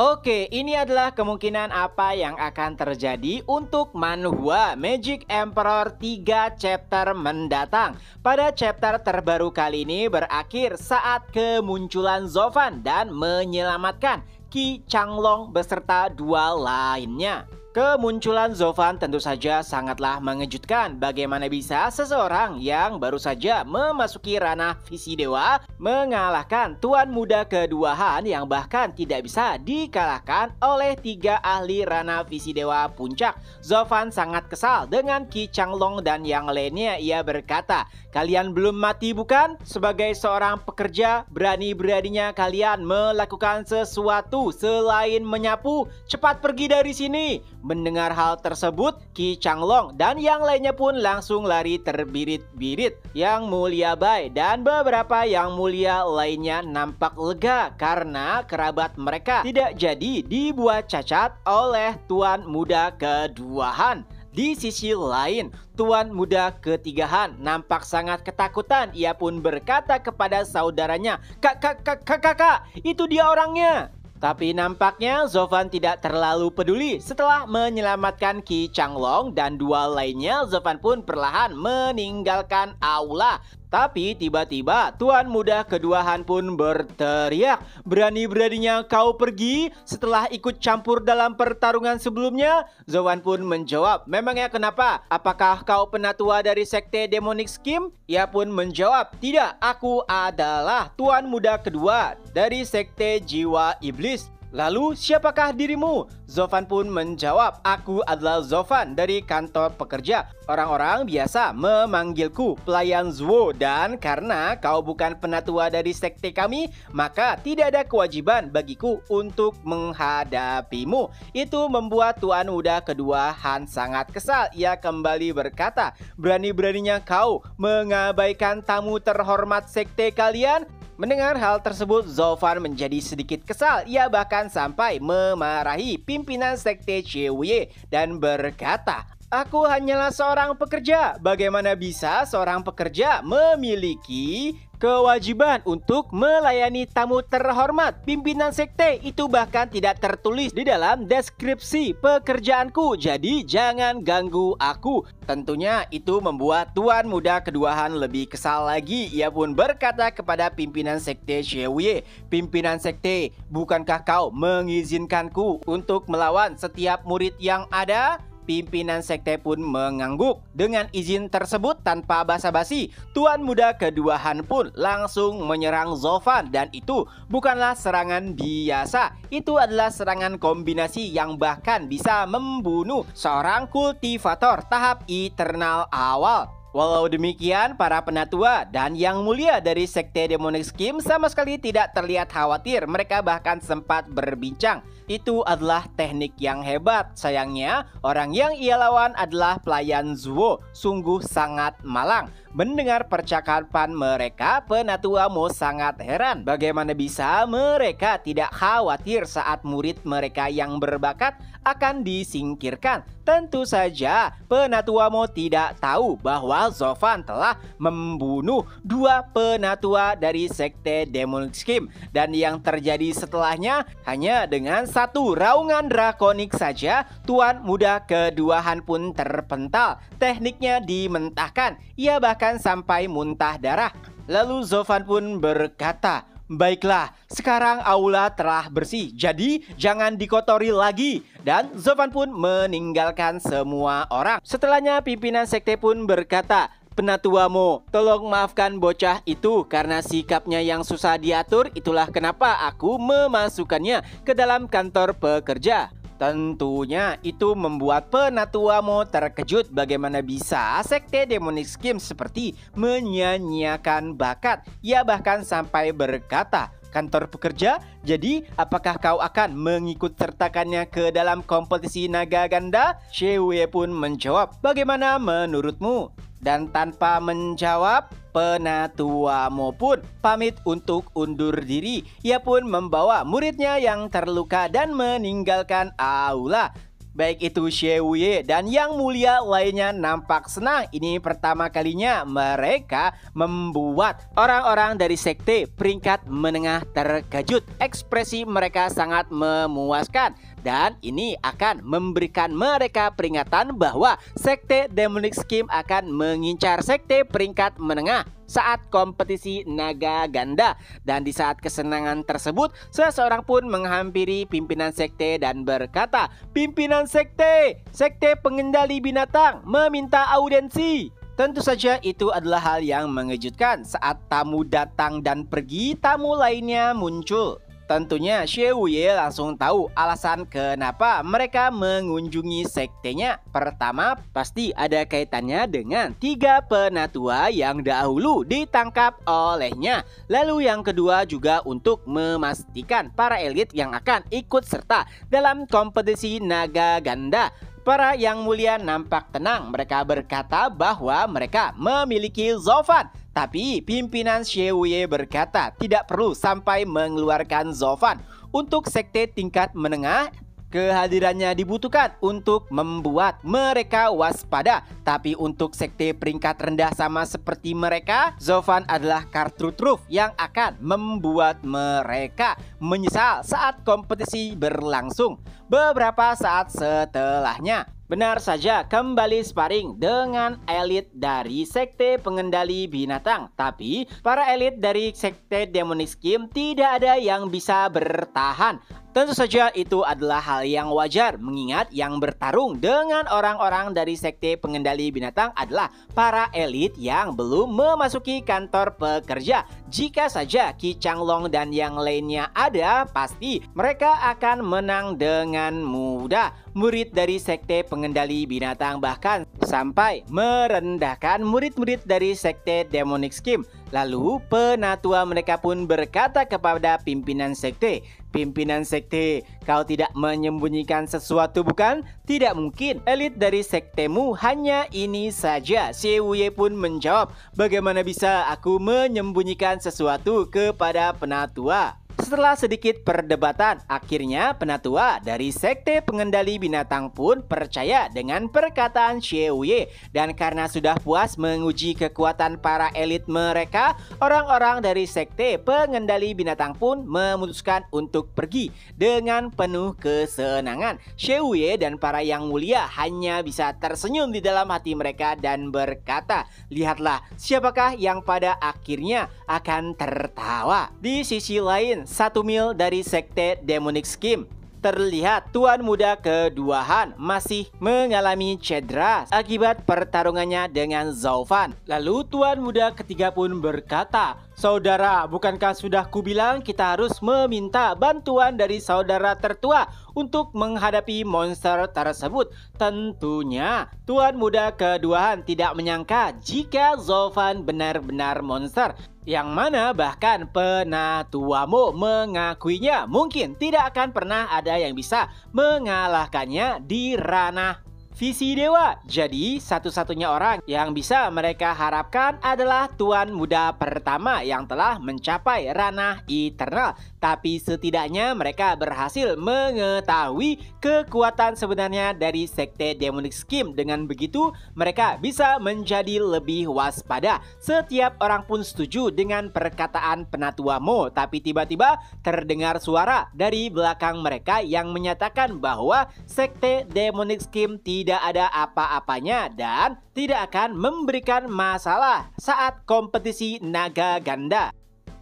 Oke, ini adalah kemungkinan apa yang akan terjadi untuk manhwa Magic Emperor 3 chapter mendatang. Pada chapter terbaru kali ini berakhir saat kemunculan Zovan dan menyelamatkan Qi Changlong beserta dua lainnya. Kemunculan Zovan tentu saja sangatlah mengejutkan. Bagaimana bisa seseorang yang baru saja memasuki ranah visi dewa mengalahkan tuan muda kedua Han yang bahkan tidak bisa dikalahkan oleh 3 ahli ranah visi dewa puncak. Zovan sangat kesal dengan Qi Changlong dan yang lainnya. Ia berkata, "Kalian belum mati bukan? Sebagai seorang pekerja, berani-beraninya kalian melakukan sesuatu selain menyapu. Cepat pergi dari sini." Mendengar hal tersebut, Qi Changlong dan yang lainnya pun langsung lari terbirit-birit. Yang Mulia Bai dan beberapa yang mulia lainnya nampak lega karena kerabat mereka tidak jadi dibuat cacat oleh tuan muda kedua Han. Di sisi lain, tuan muda ketiga Han nampak sangat ketakutan. Ia pun berkata kepada saudaranya, Kakak, itu dia orangnya." Tapi nampaknya Zovan tidak terlalu peduli. Setelah menyelamatkan Qi Changlong dan dua lainnya, Zovan pun perlahan meninggalkan aula. Tapi tiba-tiba tuan muda kedua Han pun berteriak, "Berani-beraninya kau pergi setelah ikut campur dalam pertarungan sebelumnya?" Zovan pun menjawab, "Memangnya kenapa? Apakah kau penatua dari sekte Demonic Scheme?" Ia pun menjawab, "Tidak, aku adalah tuan muda kedua dari sekte Jiwa Iblis." "Lalu siapakah dirimu?" Zovan pun menjawab, "Aku adalah Zovan dari kantor pekerja. Orang-orang biasa memanggilku pelayan Zuo, dan karena kau bukan penatua dari sekte kami, maka tidak ada kewajiban bagiku untuk menghadapimu." Itu membuat tuan muda kedua Han sangat kesal. Ia kembali berkata, "Berani-beraninya kau mengabaikan tamu terhormat sekte kalian?" Mendengar hal tersebut, Zovan menjadi sedikit kesal. Ia bahkan sampai memarahi pimpinan sekte Chewie dan berkata, "Aku hanyalah seorang pekerja. Bagaimana bisa seorang pekerja memiliki kewajiban untuk melayani tamu terhormat pimpinan sekte? Itu bahkan tidak tertulis di dalam deskripsi pekerjaanku. Jadi jangan ganggu aku." Tentunya itu membuat tuan muda kedua Han lebih kesal lagi. Ia pun berkata kepada pimpinan sekte Chewie, "Pimpinan sekte, bukankah kau mengizinkanku untuk melawan setiap murid yang ada?" Pimpinan sekte pun mengangguk. Dengan izin tersebut tanpa basa-basi, tuan muda kedua Han pun langsung menyerang Zovan, dan itu bukanlah serangan biasa. Itu adalah serangan kombinasi yang bahkan bisa membunuh seorang kultivator tahap eternal awal. Walau demikian, para penatua dan yang mulia dari sekte Demonic Scheme sama sekali tidak terlihat khawatir. Mereka bahkan sempat berbincang. Itu adalah teknik yang hebat. Sayangnya, orang yang ia lawan adalah pelayan Zuo. Sungguh sangat malang. Mendengar percakapan mereka, Penatua Mo sangat heran. Bagaimana bisa mereka tidak khawatir saat murid mereka yang berbakat akan disingkirkan? Tentu saja Penatua Mo tidak tahu bahwa Zovan telah membunuh 2 penatua dari sekte Demonic Scheme. Dan yang terjadi setelahnya hanya dengan 1 raungan drakonik saja, tuan muda kedua Han pun terpental. Tekniknya dimentahkan. Ia bahkan sampai muntah darah. Lalu Zovan pun berkata, "Baiklah, sekarang aula telah bersih, jadi jangan dikotori lagi." Dan Zovan pun meninggalkan semua orang. Setelahnya pimpinan sekte pun berkata, "Penatua Mo, tolong maafkan bocah itu karena sikapnya yang susah diatur. Itulah kenapa aku memasukkannya ke dalam kantor pekerja." Tentunya itu membuat Penatua Mo terkejut. Bagaimana bisa sekte Demonic Scheme seperti menyia-nyiakan bakat. Ia bahkan sampai berkata, "Kantor pekerja? Jadi apakah kau akan mengikut sertakannya ke dalam kompetisi naga ganda?" Chewie pun menjawab, "Bagaimana menurutmu?" Dan tanpa menjawab, Penatua Mo pun pamit untuk undur diri. Ia pun membawa muridnya yang terluka dan meninggalkan aula. Baik itu Xie Wuye dan Yang Mulia lainnya nampak senang. Ini pertama kalinya mereka membuat orang-orang dari sekte peringkat menengah terkejut. Ekspresi mereka sangat memuaskan. Dan ini akan memberikan mereka peringatan bahwa sekte Demonic Scheme akan mengincar sekte peringkat menengah saat kompetisi naga ganda. Dan di saat kesenangan tersebut, seseorang pun menghampiri pimpinan sekte dan berkata, "Pimpinan sekte pengendali binatang meminta audiensi." Tentu saja itu adalah hal yang mengejutkan. Saat tamu datang dan pergi, tamu lainnya muncul. Tentunya Xie Wuye langsung tahu alasan kenapa mereka mengunjungi sektenya. Pertama, pasti ada kaitannya dengan 3 penatua yang dahulu ditangkap olehnya. Lalu yang kedua juga untuk memastikan para elit yang akan ikut serta dalam kompetisi naga ganda. Para yang mulia nampak tenang. Mereka berkata bahwa mereka memiliki Zovan. Tapi pimpinan Xie Wuye berkata tidak perlu sampai mengeluarkan Zovan. Untuk sekte tingkat menengah, kehadirannya dibutuhkan untuk membuat mereka waspada. Tapi untuk sekte peringkat rendah sama seperti mereka, Zovan adalah kartu truf yang akan membuat mereka menyesal saat kompetisi berlangsung. Beberapa saat setelahnya, benar saja kembali sparring dengan elit dari sekte pengendali binatang. Tapi para elit dari sekte Demonic Scheme tidak ada yang bisa bertahan. Tentu saja itu adalah hal yang wajar, mengingat yang bertarung dengan orang-orang dari sekte pengendali binatang adalah para elit yang belum memasuki kantor pekerja. Jika saja Qi Changlong dan yang lainnya ada, pasti mereka akan menang dengan mudah. Murid dari sekte pengendali binatang bahkan sampai merendahkan murid-murid dari sekte Demonic Scheme. Lalu penatua mereka pun berkata kepada pimpinan sekte, "Pimpinan sekte, kau tidak menyembunyikan sesuatu bukan? Tidak mungkin, elit dari sektemu hanya ini saja." Xie Wuye pun menjawab, "Bagaimana bisa aku menyembunyikan sesuatu kepada penatua?" Setelah sedikit perdebatan, akhirnya penatua dari sekte pengendali binatang pun percaya dengan perkataan Xie Wuye. Dan karena sudah puas menguji kekuatan para elit mereka, orang-orang dari sekte pengendali binatang pun memutuskan untuk pergi dengan penuh kesenangan. Xie Wuye dan para yang mulia hanya bisa tersenyum di dalam hati mereka dan berkata, "Lihatlah siapakah yang pada akhirnya akan tertawa." Di sisi lain, 1 mil dari sekte Demonic Scheme, terlihat Tuan Muda keduaan masih mengalami cedera akibat pertarungannya dengan Zovan. Lalu Tuan Muda ketiga pun berkata, "Saudara, bukankah sudah kubilang kita harus meminta bantuan dari saudara tertua untuk menghadapi monster tersebut?" Tentunya Tuan Muda keduaan tidak menyangka jika Zovan benar-benar monster, yang mana bahkan penatua Mo mengakuinya mungkin tidak akan pernah ada yang bisa mengalahkannya di ranah visi dewa. Jadi satu-satunya orang yang bisa mereka harapkan adalah Tuan Muda pertama yang telah mencapai ranah eternal. Tapi setidaknya mereka berhasil mengetahui kekuatan sebenarnya dari sekte Demonic Scheme. Dengan begitu mereka bisa menjadi lebih waspada. Setiap orang pun setuju dengan perkataan penatua Mo. Tapi tiba-tiba terdengar suara dari belakang mereka yang menyatakan bahwa sekte Demonic Scheme tidak ada apa-apanya dan tidak akan memberikan masalah saat kompetisi naga ganda.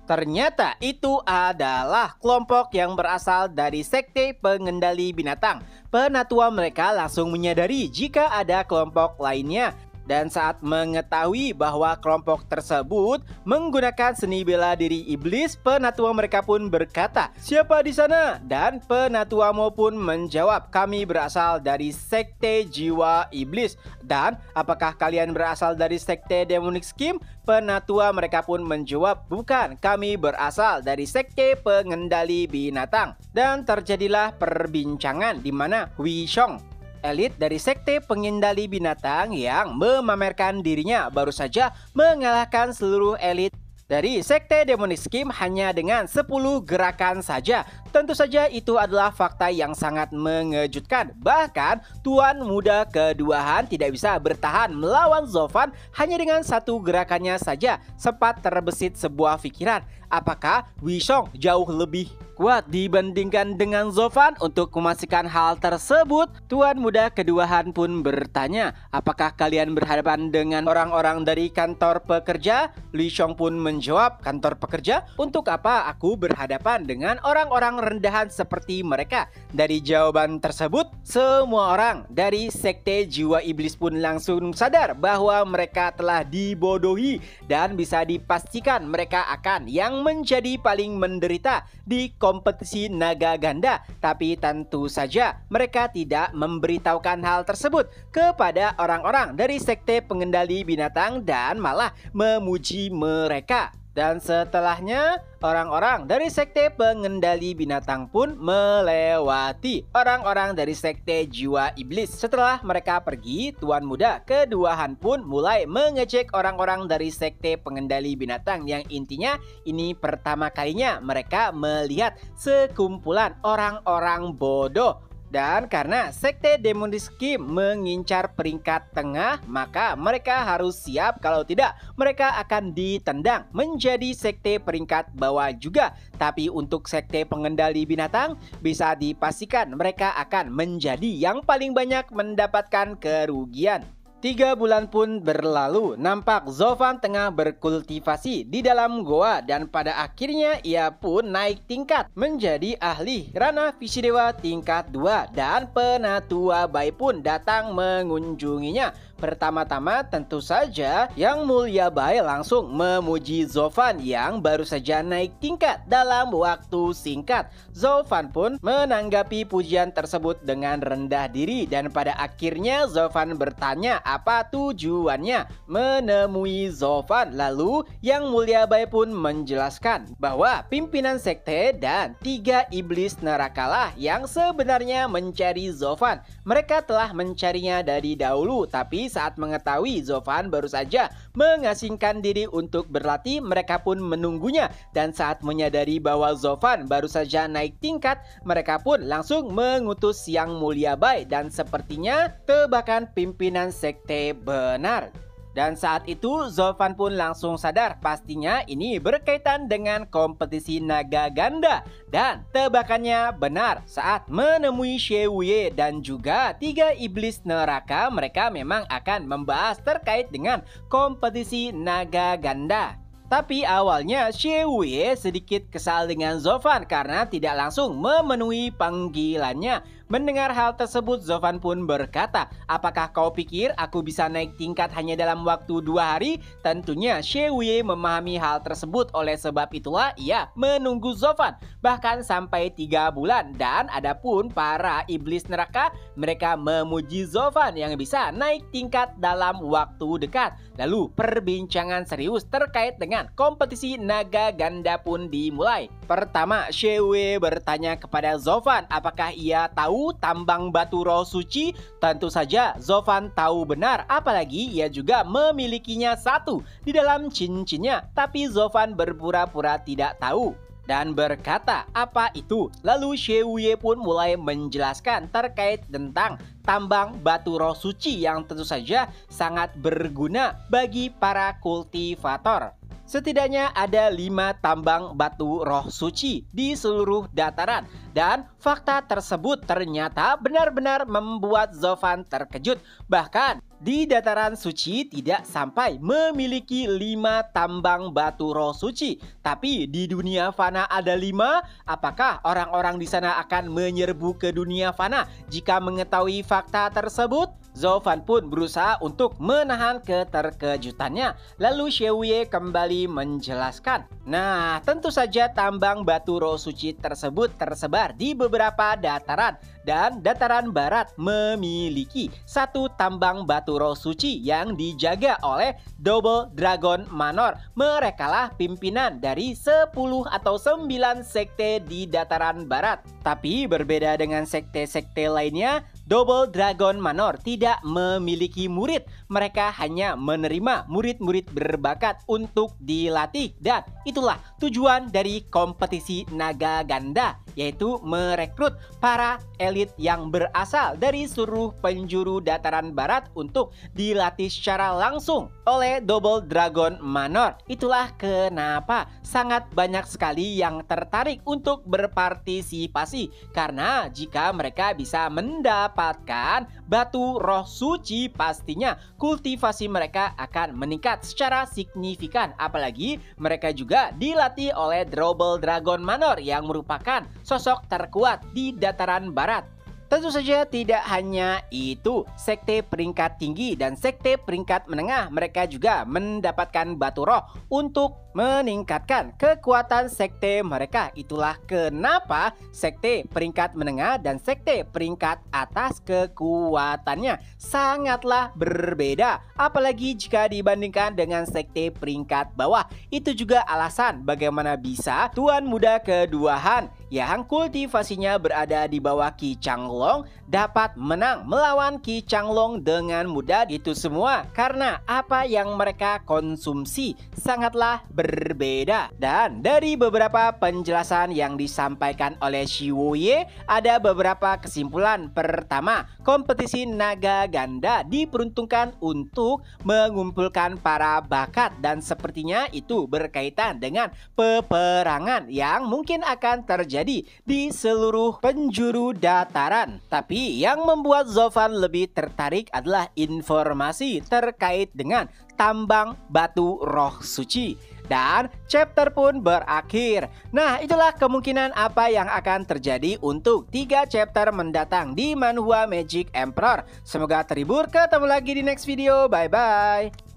Ternyata itu adalah kelompok yang berasal dari sekte pengendali binatang. Penatua mereka langsung menyadari jika ada kelompok lainnya. Dan saat mengetahui bahwa kelompok tersebut menggunakan seni bela diri iblis, penatua mereka pun berkata, "Siapa di sana?" Dan penatua Mo pun menjawab, "Kami berasal dari sekte jiwa iblis." Dan apakah kalian berasal dari sekte Demonic Scheme? Penatua mereka pun menjawab, "Bukan, kami berasal dari sekte pengendali binatang." Dan terjadilah perbincangan di mana Hui Shong, elit dari sekte pengendali binatang yang memamerkan dirinya baru saja mengalahkan seluruh elit dari Sekte Demonic Scheme hanya dengan 10 gerakan saja. Tentu saja itu adalah fakta yang sangat mengejutkan. Bahkan Tuan Muda Keduahan tidak bisa bertahan melawan Zovan hanya dengan satu gerakannya saja. Sempat terbesit sebuah pikiran, apakah Wishong jauh lebih kuat dibandingkan dengan Zovan? Untuk memastikan hal tersebut, Tuan Muda Keduahan pun bertanya, apakah kalian berhadapan dengan orang-orang dari kantor pekerja? Wishong pun menjawab, kantor pekerja? Untuk apa aku berhadapan dengan orang-orang rendahan seperti mereka? Dari jawaban tersebut, semua orang dari Sekte Jiwa Iblis pun langsung sadar bahwa mereka telah dibodohi dan bisa dipastikan mereka akan yang menjadi paling menderita di kompetisi naga ganda. Tapi tentu saja mereka tidak memberitahukan hal tersebut kepada orang-orang dari Sekte Pengendali Binatang dan malah memuji mereka. Dan setelahnya orang-orang dari Sekte Pengendali Binatang pun melewati orang-orang dari Sekte Jiwa Iblis. Setelah mereka pergi, Tuan Muda Keduahan pun mulai mengecek orang-orang dari Sekte Pengendali Binatang, yang intinya ini pertama kalinya mereka melihat sekumpulan orang-orang bodoh. Dan karena Sekte Demonic Scheme mengincar peringkat tengah, maka mereka harus siap, kalau tidak mereka akan ditendang menjadi sekte peringkat bawah juga. Tapi untuk Sekte Pengendali Binatang bisa dipastikan mereka akan menjadi yang paling banyak mendapatkan kerugian. 3 bulan pun berlalu, nampak Zovan tengah berkultivasi di dalam goa dan pada akhirnya ia pun naik tingkat menjadi ahli Rana Visidewa tingkat 2 dan Penatua Bai pun datang mengunjunginya. Pertama-tama tentu saja Yang Mulia Bai langsung memuji Zovan yang baru saja naik tingkat dalam waktu singkat. Zovan pun menanggapi pujian tersebut dengan rendah diri dan pada akhirnya Zovan bertanya apa tujuannya menemui Zovan. Lalu Yang Mulia Bai pun menjelaskan bahwa pimpinan sekte dan 3 iblis nerakalah yang sebenarnya mencari Zovan. Mereka telah mencarinya dari dahulu, tapi saat mengetahui Zovan baru saja mengasingkan diri untuk berlatih, mereka pun menunggunya. Dan saat menyadari bahwa Zovan baru saja naik tingkat, mereka pun langsung mengutus Yang Mulia Bai dan sepertinya tebakan pimpinan sekte benar. Dan saat itu Zovan pun langsung sadar pastinya ini berkaitan dengan kompetisi naga ganda. Dan tebakannya benar, saat menemui Shewuye dan juga 3 iblis neraka, mereka memang akan membahas terkait dengan kompetisi naga ganda. Tapi awalnya Shewuye sedikit kesal dengan Zovan karena tidak langsung memenuhi panggilannya. Mendengar hal tersebut, Zovan pun berkata, apakah kau pikir aku bisa naik tingkat hanya dalam waktu 2 hari? Tentunya Shewuye memahami hal tersebut, oleh sebab itulah ia menunggu Zovan bahkan sampai 3 bulan. Dan adapun para iblis neraka, mereka memuji Zovan yang bisa naik tingkat dalam waktu dekat. Lalu perbincangan serius terkait dengan kompetisi naga ganda pun dimulai. Pertama, Shewuye bertanya kepada Zovan apakah ia tahu tambang batu roh suci. Tentu saja Zovan tahu benar, apalagi ia juga memilikinya 1 di dalam cincinnya. Tapi Zovan berpura-pura tidak tahu dan berkata apa itu. Lalu Shewuye pun mulai menjelaskan terkait tentang tambang batu roh suci yang tentu saja sangat berguna bagi para kultivator. Setidaknya ada 5 tambang batu roh suci di seluruh dataran. Dan fakta tersebut ternyata benar-benar membuat Zovan terkejut. Bahkan di dataran suci tidak sampai memiliki 5 tambang batu roh suci. Tapi di dunia fana ada 5. Apakah orang-orang di sana akan menyerbu ke dunia fana jika mengetahui fakta tersebut? Zovan pun berusaha untuk menahan keterkejutannya. Lalu Shewuye kembali menjelaskan. Nah, tentu saja tambang batu roh suci tersebut tersebar di beberapa dataran. Dan dataran barat memiliki 1 tambang batu roh suci yang dijaga oleh Double Dragon Manor. Merekalah pimpinan dari 10 atau 9 sekte di dataran barat. Tapi berbeda dengan sekte-sekte lainnya, Double Dragon Manor tidak memiliki murid. Mereka hanya menerima murid-murid berbakat untuk dilatih. Dan itulah tujuan dari kompetisi naga ganda, yaitu merekrut para elit yang berasal dari seluruh penjuru dataran barat untuk dilatih secara langsung oleh Double Dragon Manor. Itulah kenapa sangat banyak sekali yang tertarik untuk berpartisipasi, karena jika mereka bisa mendapatkan batu roh suci, pastinya kultivasi mereka akan meningkat secara signifikan. Apalagi mereka juga dilatih oleh Double Dragon Manor yang merupakan sosok terkuat di dataran barat. Tentu saja tidak hanya itu, sekte peringkat tinggi dan sekte peringkat menengah mereka juga mendapatkan batu roh untuk meningkatkan kekuatan sekte mereka. Itulah kenapa sekte peringkat menengah dan sekte peringkat atas kekuatannya sangatlah berbeda, apalagi jika dibandingkan dengan sekte peringkat bawah. Itu juga alasan bagaimana bisa Tuan Muda Keduahan yang kultivasinya berada di bawah Qi Changlong dapat menang melawan Qi Changlong dengan mudah. Itu semua karena apa yang mereka konsumsi sangatlah berbeda. Dan dari beberapa penjelasan yang disampaikan oleh Shi Wuye, ada beberapa kesimpulan. Pertama, kompetisi naga ganda diperuntukkan untuk mengumpulkan para bakat, dan sepertinya itu berkaitan dengan peperangan yang mungkin akan terjadi di seluruh penjuru dataran. Tapi yang membuat Zovan lebih tertarik adalah informasi terkait dengan tambang batu roh suci. Dan chapter pun berakhir. Nah, itulah kemungkinan apa yang akan terjadi untuk 3 chapter mendatang di Manhwa Magic Emperor. Semoga terhibur, ketemu lagi di next video. Bye bye.